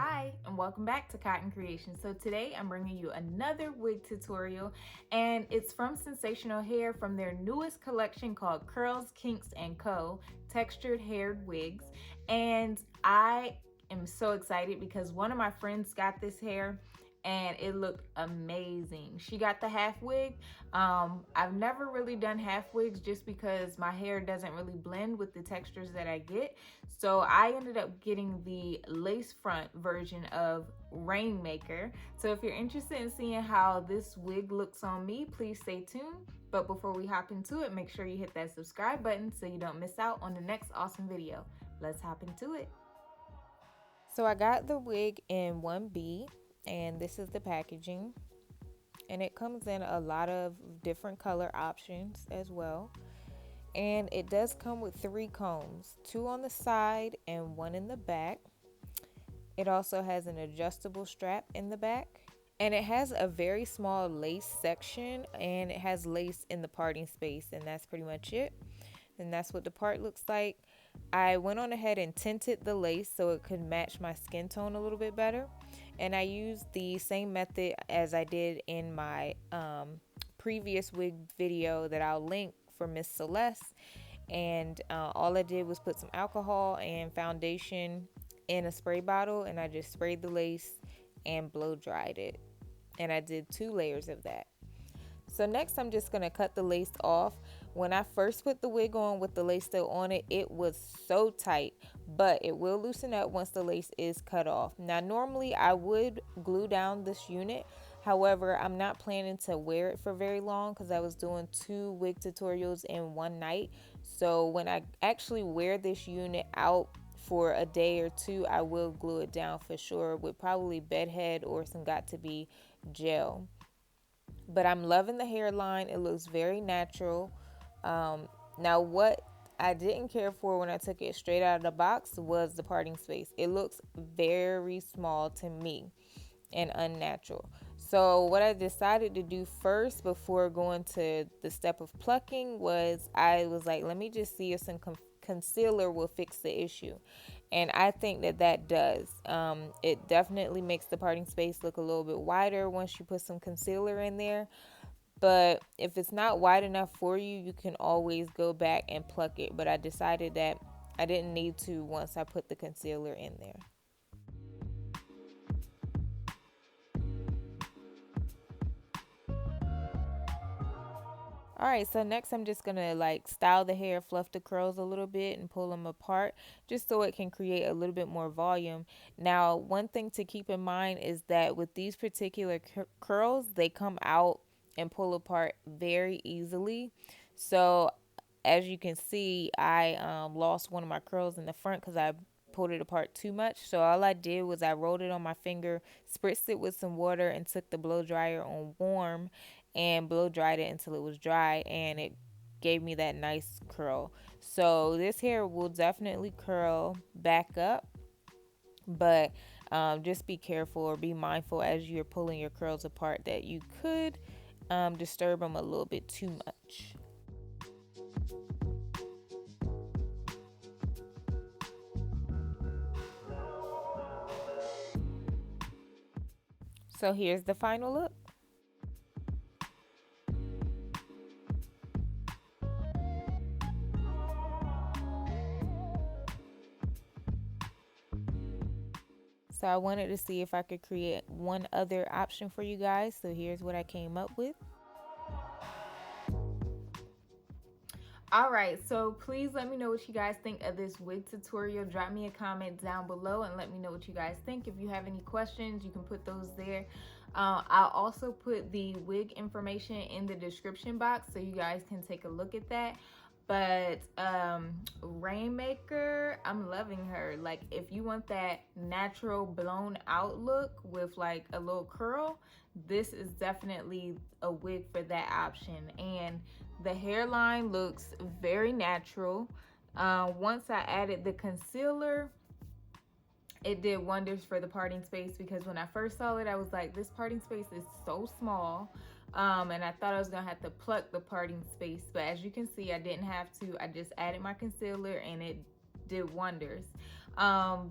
Hi, and welcome back to Cotton Creation. So today I'm bringing you another wig tutorial, and it's from Sensational Hair from their newest collection called Curls, Kinks, and Co. Textured Haired Wigs. And I am so excited because one of my friends got this hair and it looked amazing. She got the half wig. I've never really done half wigs just because my hair doesn't really blend with the textures that I get. So I ended up getting the lace front version of Rainmaker. So if you're interested in seeing how this wig looks on me, please stay tuned. But before we hop into it, make sure you hit that subscribe button so you don't miss out on the next awesome video. Let's hop into it. So I got the wig in 1B, and this is the packaging. And it comes in a lot of different color options as well. And it does come with 3 combs, 2 on the side and 1 in the back. It also has an adjustable strap in the back. And it has a very small lace section, and it has lace in the parting space, and that's pretty much it. And that's what the part looks like. I went on ahead and tinted the lace so it could match my skin tone a little bit better. And I used the same method as I did in my previous wig video that I'll link for Miss Celeste. And all I did was put some alcohol and foundation in a spray bottle, and I just sprayed the lace and blow dried it. And I did 2 layers of that. So next I'm just going to cut the lace off. When I first put the wig on with the lace still on it, it was so tight, but it will loosen up once the lace is cut off. Now normally I would glue down this unit. However, I'm not planning to wear it for very long because I was doing 2 wig tutorials in one night. So when I actually wear this unit out for a day or 2, I will glue it down for sure with probably bedhead or some got2b gel. But I'm loving the hairline. It looks very natural. Now what I didn't care for when I took it straight out of the box was the parting space. It looks very small to me and unnatural. So what I decided to do first before going to the step of plucking was I was like, let me just see if some concealer will fix the issue. And I think that does. It definitely makes the parting space look a little bit wider once you put some concealer in there. But if it's not wide enough for you, you can always go back and pluck it. But I decided that I didn't need to once I put the concealer in there. Alright, so next I'm just going to like style the hair, fluff the curls a little bit and pull them apart just so it can create a little bit more volume. Now, one thing to keep in mind is that with these particular curls, they come out and pull apart very easily. So as you can see, I lost one of my curls in the front because I pulled it apart too much. So all I did was I rolled it on my finger, spritzed it with some water, and took the blow dryer on warm and blow dried it until it was dry, and it gave me that nice curl. So this hair will definitely curl back up, but just be careful or be mindful as you're pulling your curls apart that you could disturb them a little bit too much. So here's the final look. So I wanted to see if I could create one other option for you guys. So here's what I came up with. Alright, so please let me know what you guys think of this wig tutorial. Drop me a comment down below and let me know what you guys think. If you have any questions, you can put those there. I'll also put the wig information in the description box so you guys can take a look at that. But Rainmaker, I'm loving her. Like, if you want that natural blown out look with like a little curl, this is definitely a wig for that option. And the hairline looks very natural. Once I added the concealer, it did wonders for the parting space, because when I first saw it, I was like, this parting space is so small. And I thought I was gonna have to pluck the parting space, but as you can see, I didn't have to. I just added my concealer and it did wonders.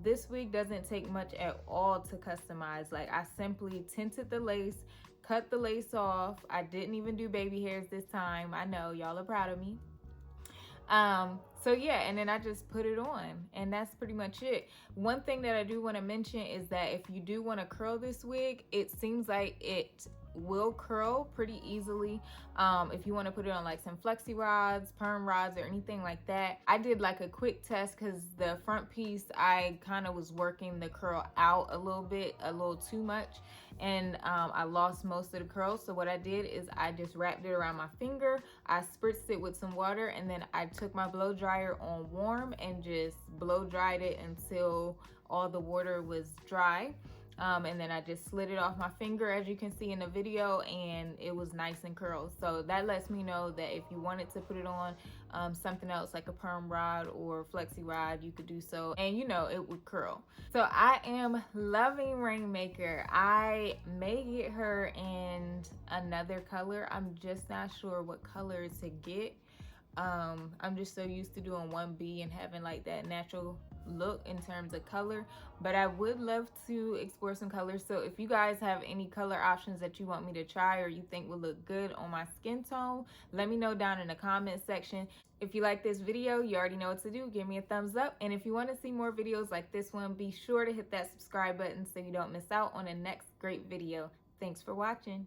This wig doesn't take much at all to customize. Like, I simply tinted the lace, cut the lace off. I didn't even do baby hairs this time. I know y'all are proud of me. So yeah, and then I just put it on, and that's pretty much it. One thing that I do want to mention is that if you do want to curl this wig, it seems like it will curl pretty easily. If you want to put it on like some flexi rods, perm rods, or anything like that. I did like a quick test because the front piece, I kind of was working the curl out a little too much, and I lost most of the curls. So what I did is I just wrapped it around my finger, I spritzed it with some water, and then I took my blow dryer on warm and just blow dried it until all the water was dry. And then I just slid it off my finger, as you can see in the video, and it was nice and curled. So that lets me know that if you wanted to put it on something else like a perm rod or flexi rod, you could do so, and you know, it would curl. So I am loving Rainmaker. I may get her in another color. I'm just not sure what color to get. I'm just so used to doing 1B and having like that natural look in terms of color, but I would love to explore some colors. So if you guys have any color options that you want me to try or you think will look good on my skin tone, let me know down in the comment section. If you like this video, you already know what to do. Give me a thumbs up, and if you want to see more videos like this one, be sure to hit that subscribe button so you don't miss out on the next great video. Thanks for watching.